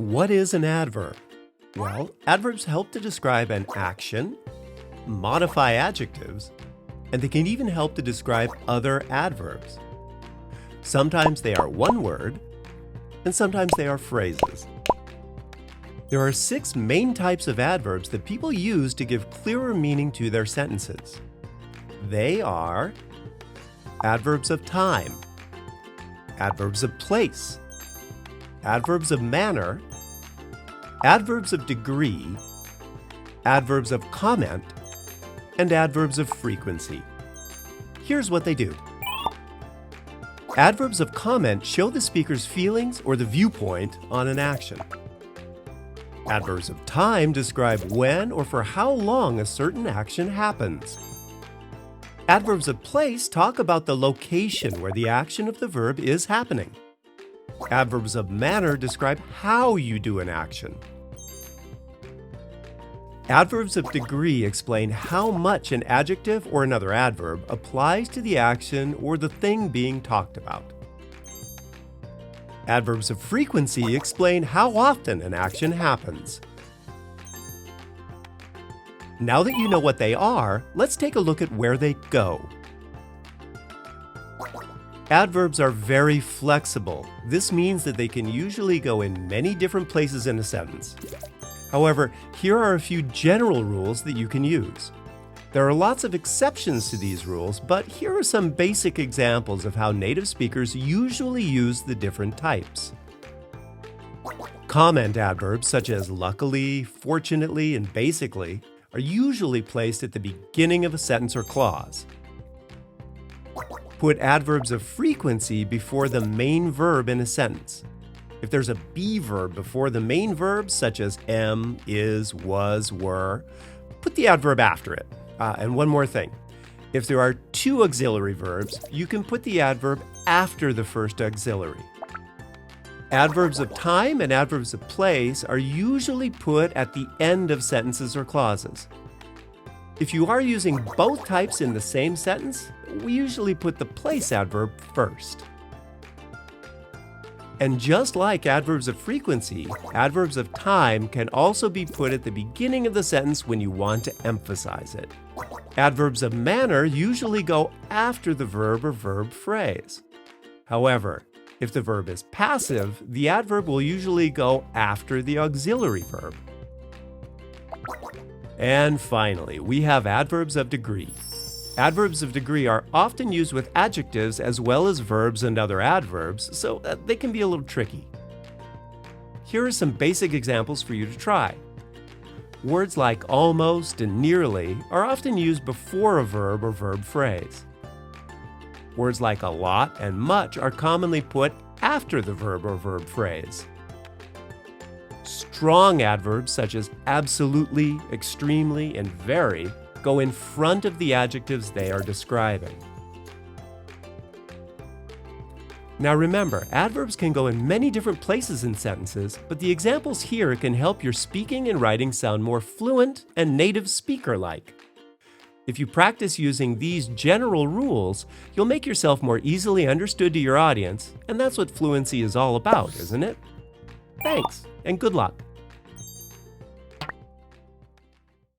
What is an adverb? Well, adverbs help to describe an action, modify adjectives, and they can even help to describe other adverbs. Sometimes they are one word, and sometimes they are phrases. There are 6 main types of adverbs that people use to give clearer meaning to their sentences. They are adverbs of time, adverbs of place, adverbs of manner, adverbs of degree, adverbs of comment, and adverbs of frequency. Here's what they do. Adverbs of comment show the speaker's feelings or the viewpoint on an action. Adverbs of time describe when or for how long a certain action happens. Adverbs of place talk about the location where the action of the verb is happening. Adverbs of manner describe how you do an action. Adverbs of degree explain how much an adjective or another adverb applies to the action or the thing being talked about. Adverbs of frequency explain how often an action happens. Now that you know what they are, let's take a look at where they go. Adverbs are very flexible. This means that they can usually go in many different places in a sentence. However, here are a few general rules that you can use. There are lots of exceptions to these rules, but here are some basic examples of how native speakers usually use the different types. Comment adverbs such as luckily, fortunately, and basically are usually placed at the beginning of a sentence or clause. Put adverbs of frequency before the main verb in a sentence. If there's a be verb before the main verbs, such as am, is, was, were, put the adverb after it. And one more thing. If there are 2 auxiliary verbs, you can put the adverb after the first auxiliary. Adverbs of time and adverbs of place are usually put at the end of sentences or clauses. If you are using both types in the same sentence, we usually put the place adverb first. And just like adverbs of frequency, adverbs of time can also be put at the beginning of the sentence when you want to emphasize it. Adverbs of manner usually go after the verb or verb phrase. However, if the verb is passive, the adverb will usually go after the auxiliary verb. And finally, we have adverbs of degree. Adverbs of degree are often used with adjectives as well as verbs and other adverbs, so they can be a little tricky. Here are some basic examples for you to try. Words like almost and nearly are often used before a verb or verb phrase. Words like a lot and much are commonly put after the verb or verb phrase. Strong adverbs such as absolutely, extremely, and very go in front of the adjectives they are describing. Now remember, adverbs can go in many different places in sentences, but the examples here can help your speaking and writing sound more fluent and native speaker-like. If you practice using these general rules, you'll make yourself more easily understood to your audience, and that's what fluency is all about, isn't it? Thanks, and good luck.